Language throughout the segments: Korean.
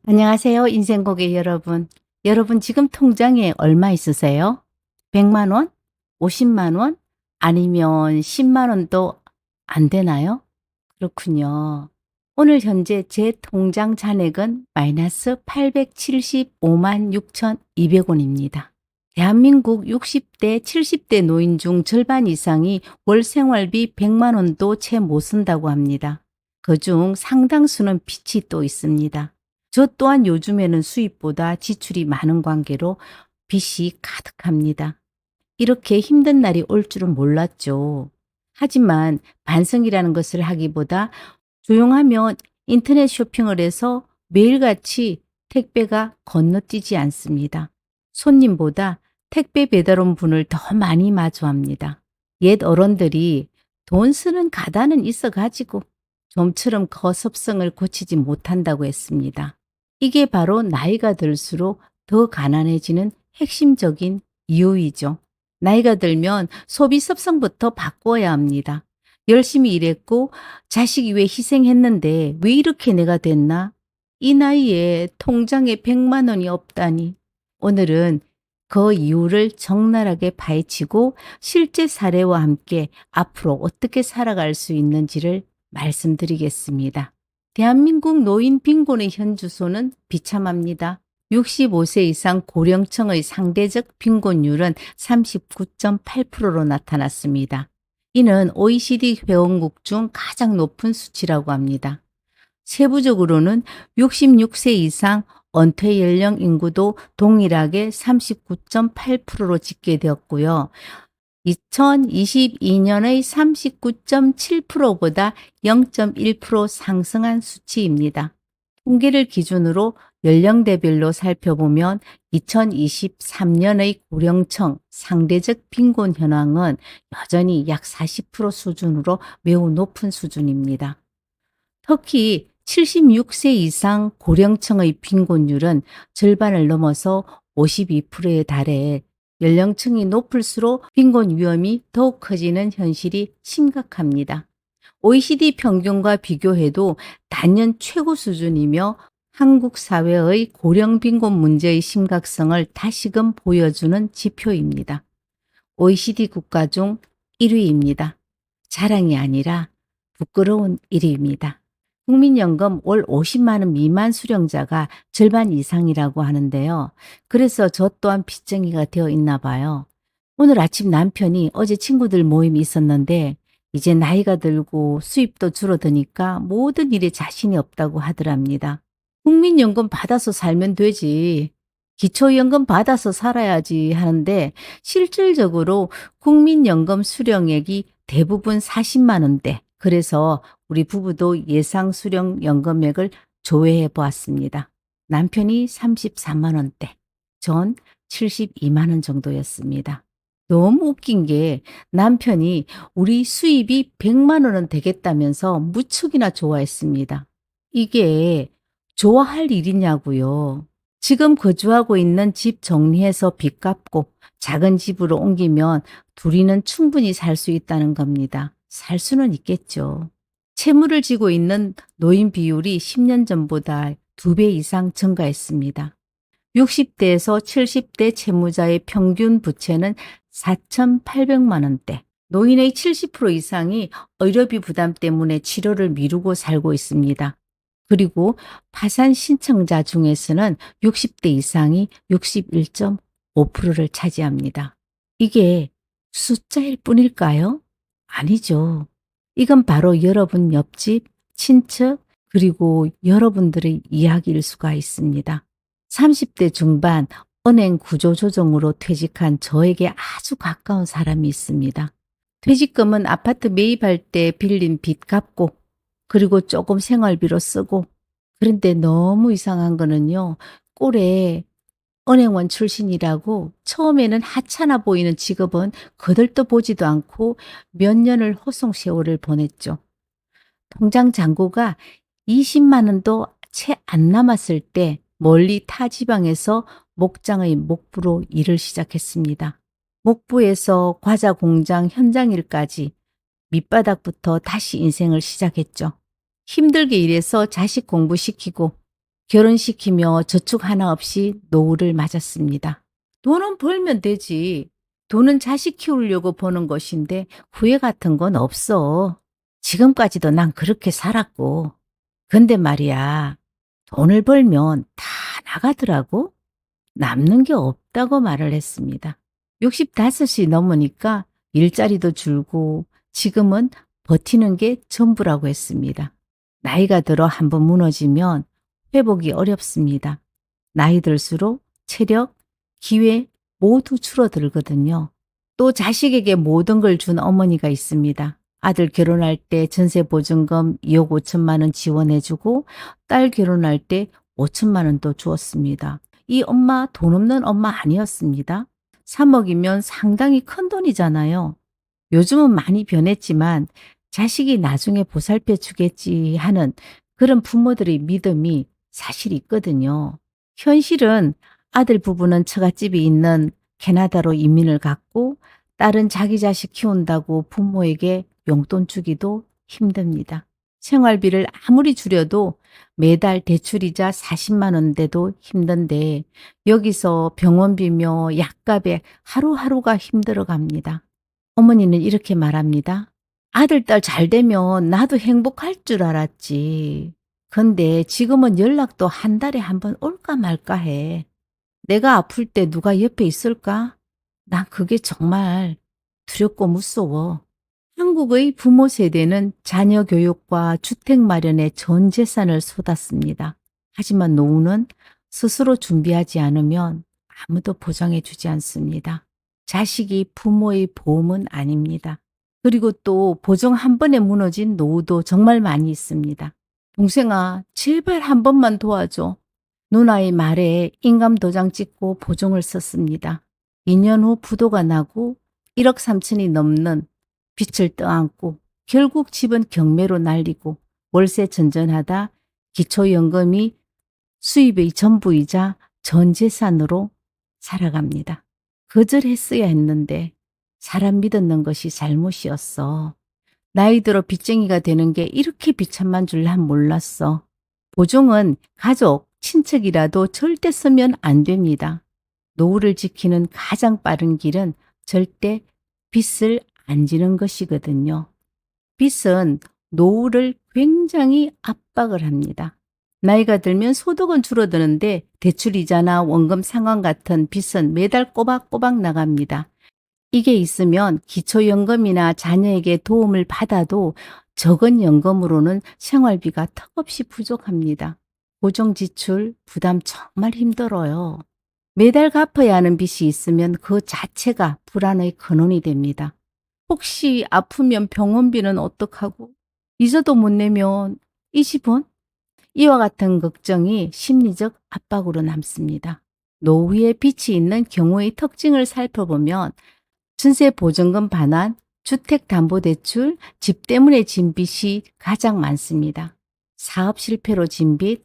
안녕하세요, 인생고객 여러분. 여러분 지금 통장에 얼마 있으세요? 100만 원? 50만 원? 아니면 10만 원도 안 되나요? 그렇군요. 오늘 현재 제 통장 잔액은 마이너스 875만 6,200원입니다. 대한민국 60대, 70대 노인 중 절반 이상이 월 생활비 100만 원도 채 못 쓴다고 합니다. 그중 상당수는 빚이 또 있습니다. 저 또한 요즘에는 수입보다 지출이 많은 관계로 빚이 가득합니다. 이렇게 힘든 날이 올 줄은 몰랐죠. 하지만 반성이라는 것을 하기보다 조용하면 인터넷 쇼핑을 해서 매일같이 택배가 건너뛰지 않습니다. 손님보다 택배 배달원 분을 더 많이 마주합니다. 옛 어른들이 돈 쓰는 가다는 있어 가지고 좀처럼 거섭성을 고치지 못한다고 했습니다. 이게 바로 나이가 들수록 더 가난해지는 핵심적인 이유이죠. 나이가 들면 소비 습성부터 바꿔야 합니다. 열심히 일했고 자식 위해 희생했는데 왜 이렇게 내가 됐나? 이 나이에 통장에 100만 원이 없다니. 오늘은 그 이유를 적나라하게 파헤치고 실제 사례와 함께 앞으로 어떻게 살아갈 수 있는지를 말씀드리겠습니다. 대한민국 노인 빈곤의 현 주소는 비참합니다. 65세 이상 고령층의 상대적 빈곤율은 39.8%로 나타났습니다. 이는 OECD 회원국 중 가장 높은 수치라고 합니다. 세부적으로는 66세 이상 은퇴 연령 인구도 동일하게 39.8%로 집계되었고요. 2022년의 39.7%보다 0.1% 상승한 수치입니다. 통계를 기준으로 연령대별로 살펴보면 2023년의 고령층 상대적 빈곤 현황은 여전히 약 40% 수준으로 매우 높은 수준입니다. 특히 76세 이상 고령층의 빈곤율은 절반을 넘어서 52%에 달해 연령층이 높을수록 빈곤 위험이 더욱 커지는 현실이 심각합니다. OECD 평균과 비교해도 단연 최고 수준이며 한국 사회의 고령 빈곤 문제의 심각성을 다시금 보여주는 지표입니다. OECD 국가 중 1위입니다. 자랑이 아니라 부끄러운 일위입니다. 국민연금 월 50만 원 미만 수령자가 절반 이상이라고 하는데요. 그래서 저 또한 빚쟁이가 되어 있나 봐요. 오늘 아침 남편이 어제 친구들 모임이 있었는데 이제 나이가 들고 수입도 줄어드니까 모든 일에 자신이 없다고 하더랍니다. 국민연금 받아서 살면 되지. 기초연금 받아서 살아야지 하는데 실질적으로 국민연금 수령액이 대부분 40만 원대. 그래서 우리 부부도 예상 수령 연금액을 조회해 보았습니다. 남편이 34만 원대, 전 72만 원 정도였습니다. 너무 웃긴 게 남편이 우리 수입이 100만 원은 되겠다면서 무척이나 좋아했습니다. 이게 좋아할 일이냐고요. 지금 거주하고 있는 집 정리해서 빚 갚고 작은 집으로 옮기면 둘이는 충분히 살 수 있다는 겁니다. 살 수는 있겠죠. 채무를 지고 있는 노인 비율이 10년 전보다 2배 이상 증가했습니다. 60대에서 70대 채무자의 평균 부채는 4,800만 원대. 노인의 70% 이상이 의료비 부담 때문에 치료를 미루고 살고 있습니다. 그리고 파산 신청자 중에서는 60대 이상이 61.5%를 차지합니다. 이게 숫자일 뿐일까요? 아니죠. 이건 바로 여러분 옆집, 친척, 그리고 여러분들의 이야기일 수가 있습니다. 30대 중반 은행 구조조정으로 퇴직한 저에게 아주 가까운 사람이 있습니다. 퇴직금은 아파트 매입할 때 빌린 빚 갚고 그리고 조금 생활비로 쓰고, 그런데 너무 이상한 거는요. 꼴에 은행원 출신이라고 처음에는 하찮아 보이는 직업은 거들떠 보지도 않고 몇 년을 호송 세월을 보냈죠. 통장 잔고가 20만 원도 채 안 남았을 때 멀리 타 지방에서 목장의 목부로 일을 시작했습니다. 목부에서 과자 공장 현장 일까지 밑바닥부터 다시 인생을 시작했죠. 힘들게 일해서 자식 공부시키고 결혼시키며 저축 하나 없이 노후를 맞았습니다. 돈은 벌면 되지. 돈은 자식 키우려고 버는 것인데 후회 같은 건 없어. 지금까지도 난 그렇게 살았고. 근데 말이야, 돈을 벌면 다 나가더라고. 남는 게 없다고 말을 했습니다. 65이 넘으니까 일자리도 줄고 지금은 버티는 게 전부라고 했습니다. 나이가 들어 한번 무너지면 회복이 어렵습니다. 나이 들수록 체력, 기회 모두 줄어들거든요. 또 자식에게 모든 걸 준 어머니가 있습니다. 아들 결혼할 때 전세 보증금 2억 5천만 원 지원해주고 딸 결혼할 때 5천만 원도 주었습니다. 이 엄마 돈 없는 엄마 아니었습니다. 3억이면 상당히 큰 돈이잖아요. 요즘은 많이 변했지만 자식이 나중에 보살펴 주겠지 하는 그런 부모들의 믿음이 사실 있거든요. 현실은 아들 부부는 처갓집이 있는 캐나다로 이민을 갔고 딸은 자기 자식 키운다고 부모에게 용돈 주기도 힘듭니다. 생활비를 아무리 줄여도 매달 대출이자 40만 원대도 힘든데 여기서 병원비며 약값에 하루하루가 힘들어 갑니다. 어머니는 이렇게 말합니다. 아들, 딸 잘 되면 나도 행복할 줄 알았지. 근데 지금은 연락도 한 달에 한 번 올까 말까 해. 내가 아플 때 누가 옆에 있을까? 난 그게 정말 두렵고 무서워. 한국의 부모 세대는 자녀 교육과 주택 마련에 전 재산을 쏟았습니다. 하지만 노후는 스스로 준비하지 않으면 아무도 보장해 주지 않습니다. 자식이 부모의 보험은 아닙니다. 그리고 또 보증 한 번에 무너진 노후도 정말 많이 있습니다. 동생아, 제발 한 번만 도와줘. 누나의 말에 인감도장 찍고 보증을 썼습니다. 2년 후 부도가 나고 1억 3천이 넘는 빚을 떠안고 결국 집은 경매로 날리고 월세 전전하다 기초연금이 수입의 전부이자 전 재산으로 살아갑니다. 거절했어야 했는데 사람 믿었는 것이 잘못이었어. 나이 들어 빚쟁이가 되는 게 이렇게 비참한 줄 난 몰랐어. 보증은 가족, 친척이라도 절대 쓰면 안 됩니다. 노후를 지키는 가장 빠른 길은 절대 빚을 안 지는 것이거든요. 빚은 노후를 굉장히 압박을 합니다. 나이가 들면 소득은 줄어드는데 대출이자나 원금 상환 같은 빚은 매달 꼬박꼬박 나갑니다. 이게 있으면 기초연금이나 자녀에게 도움을 받아도 적은 연금으로는 생활비가 턱없이 부족합니다. 고정지출 부담 정말 힘들어요. 매달 갚아야 하는 빚이 있으면 그 자체가 불안의 근원이 됩니다. 혹시 아프면 병원비는 어떡하고? 이자도 못 내면 이 집은? 이와 같은 걱정이 심리적 압박으로 남습니다. 노후에 빚이 있는 경우의 특징을 살펴보면 전세 보증금 반환, 주택담보대출, 집 때문에 진 빚이 가장 많습니다. 사업 실패로 진 빚,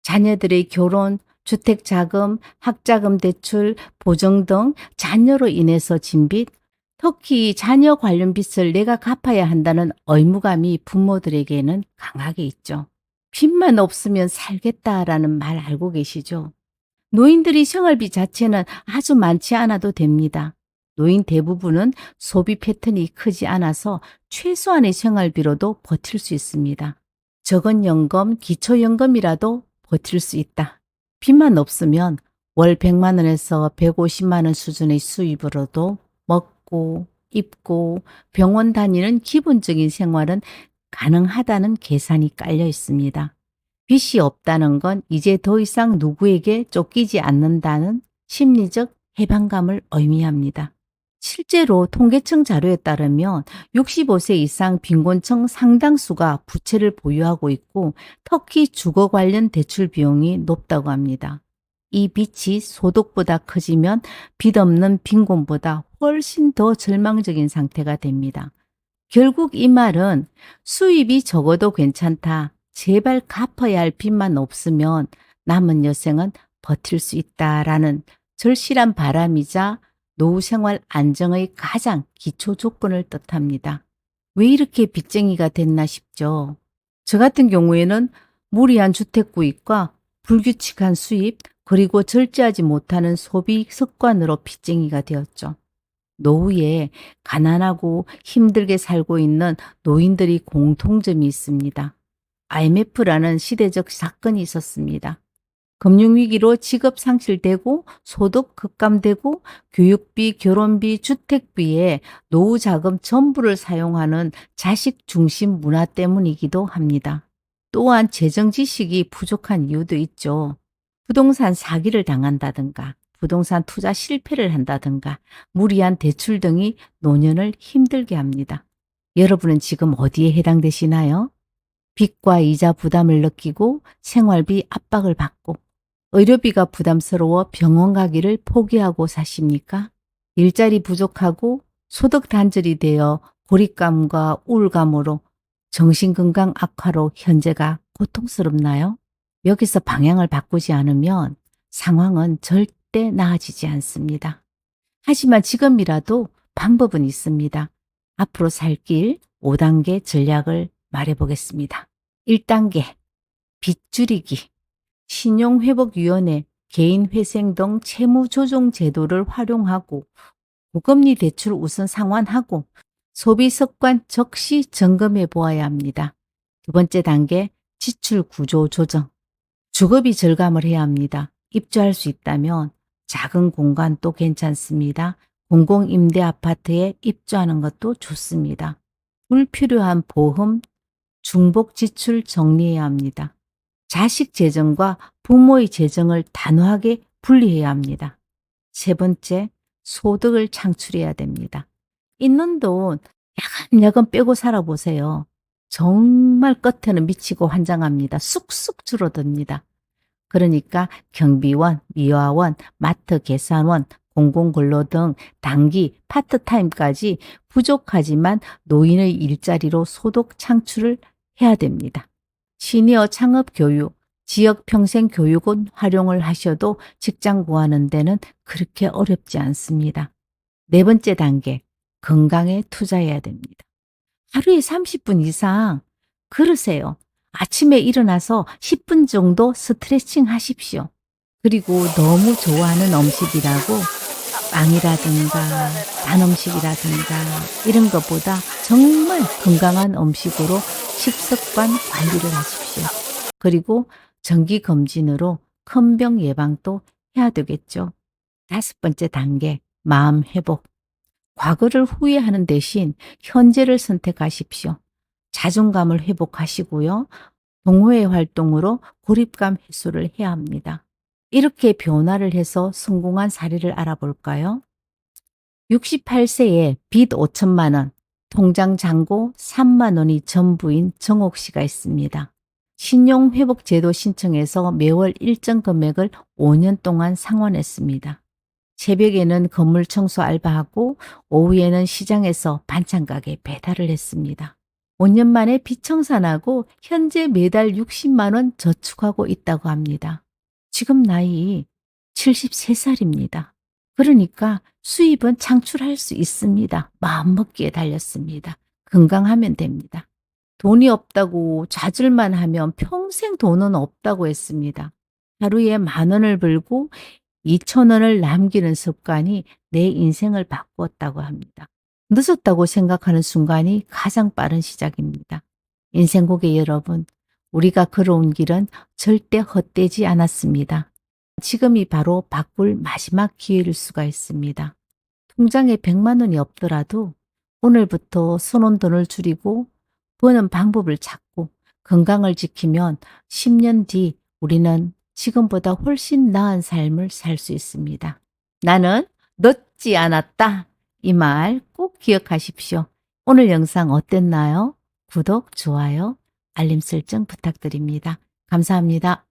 자녀들의 결혼, 주택자금, 학자금 대출, 보증 등 자녀로 인해서 진 빚, 특히 자녀 관련 빚을 내가 갚아야 한다는 의무감이 부모들에게는 강하게 있죠. 빚만 없으면 살겠다라는 말 알고 계시죠? 노인들이 생활비 자체는 아주 많지 않아도 됩니다. 노인 대부분은 소비 패턴이 크지 않아서 최소한의 생활비로도 버틸 수 있습니다. 적은 연금, 기초연금이라도 버틸 수 있다. 빚만 없으면 월 100만 원에서 150만 원 수준의 수입으로도 먹고 입고 병원 다니는 기본적인 생활은 가능하다는 계산이 깔려 있습니다. 빚이 없다는 건 이제 더 이상 누구에게 쫓기지 않는다는 심리적 해방감을 의미합니다. 실제로 통계청 자료에 따르면 65세 이상 빈곤층 상당수가 부채를 보유하고 있고 특히 주거 관련 대출 비용이 높다고 합니다. 이 빚이 소득보다 커지면 빚 없는 빈곤보다 훨씬 더 절망적인 상태가 됩니다. 결국 이 말은 수입이 적어도 괜찮다. 제발 갚아야 할 빚만 없으면 남은 여생은 버틸 수 있다라는 절실한 바람이자 노후 생활 안정의 가장 기초 조건을 뜻합니다. 왜 이렇게 빚쟁이가 됐나 싶죠. 저 같은 경우에는 무리한 주택 구입과 불규칙한 수입, 그리고 절제하지 못하는 소비 습관으로 빚쟁이가 되었죠. 노후에 가난하고 힘들게 살고 있는 노인들이 공통점이 있습니다. IMF라는 시대적 사건이 있었습니다. 금융위기로 직업 상실되고 소득 급감되고 교육비, 결혼비, 주택비에 노후 자금 전부를 사용하는 자식 중심 문화 때문이기도 합니다. 또한 재정 지식이 부족한 이유도 있죠. 부동산 사기를 당한다든가, 부동산 투자 실패를 한다든가, 무리한 대출 등이 노년을 힘들게 합니다. 여러분은 지금 어디에 해당되시나요? 빚과 이자 부담을 느끼고 생활비 압박을 받고 의료비가 부담스러워 병원 가기를 포기하고 사십니까? 일자리 부족하고 소득 단절이 되어 고립감과 우울감으로 정신건강 악화로 현재가 고통스럽나요? 여기서 방향을 바꾸지 않으면 상황은 절대 나아지지 않습니다. 하지만 지금이라도 방법은 있습니다. 앞으로 살 길 5단계 전략을 말해보겠습니다. 1단계, 빚 줄이기. 신용회복위원회, 개인회생 등 채무조정 제도를 활용하고 고금리 대출 우선 상환하고 소비 습관 적시 점검해 보아야 합니다. 두 번째 단계, 지출 구조 조정. 주거비 절감을 해야 합니다. 입주할 수 있다면 작은 공간도 괜찮습니다. 공공임대 아파트에 입주하는 것도 좋습니다. 불필요한 보험, 중복 지출 정리해야 합니다. 자식 재정과 부모의 재정을 단호하게 분리해야 합니다. 세 번째, 소득을 창출해야 됩니다. 있는 돈 야금야금 빼고 살아보세요. 정말 끝에는 미치고 환장합니다. 쑥쑥 줄어듭니다. 그러니까 경비원, 미화원, 마트 계산원, 공공근로 등 단기 파트타임까지 부족하지만 노인의 일자리로 소득 창출을 해야 됩니다. 시니어 창업 교육, 지역 평생 교육은 활용을 하셔도 직장 구하는 데는 그렇게 어렵지 않습니다. 네 번째 단계, 건강에 투자해야 됩니다. 하루에 30분 이상 걸으세요. 아침에 일어나서 10분 정도 스트레칭 하십시오. 그리고 너무 좋아하는 음식이라고 빵이라든가 단 음식이라든가 이런 것보다 정말 건강한 음식으로 식습관 관리를 하십시오. 그리고 정기검진으로 큰 병 예방도 해야 되겠죠. 다섯 번째 단계, 마음 회복. 과거를 후회하는 대신 현재를 선택하십시오. 자존감을 회복하시고요. 동호회 활동으로 고립감 해소를 해야 합니다. 이렇게 변화를 해서 성공한 사례를 알아볼까요? 68세에 빚 5천만 원, 통장 잔고 3만 원이 전부인 정옥 씨가 있습니다. 신용회복제도 신청해서 매월 일정 금액을 5년 동안 상환했습니다. 새벽에는 건물 청소 알바하고 오후에는 시장에서 반찬 가게 배달을 했습니다. 5년 만에 빚 청산하고 현재 매달 60만 원 저축하고 있다고 합니다. 지금 나이 73살입니다. 그러니까 수입은 창출할 수 있습니다. 마음먹기에 달렸습니다. 건강하면 됩니다. 돈이 없다고 좌절만 하면 평생 돈은 없다고 했습니다. 하루에 10,000원을 벌고 2,000원을 남기는 습관이 내 인생을 바꾸었다고 합니다. 늦었다고 생각하는 순간이 가장 빠른 시작입니다. 인생고개 여러분, 우리가 걸어온 길은 절대 헛되지 않았습니다. 지금이 바로 바꿀 마지막 기회일 수가 있습니다. 통장에 100만 원이 없더라도 오늘부터 써놓은 돈을 줄이고 버는 방법을 찾고 건강을 지키면 10년 뒤 우리는 지금보다 훨씬 나은 삶을 살 수 있습니다. 나는 늦지 않았다. 이 말 꼭 기억하십시오. 오늘 영상 어땠나요? 구독, 좋아요, 알림 설정 부탁드립니다. 감사합니다.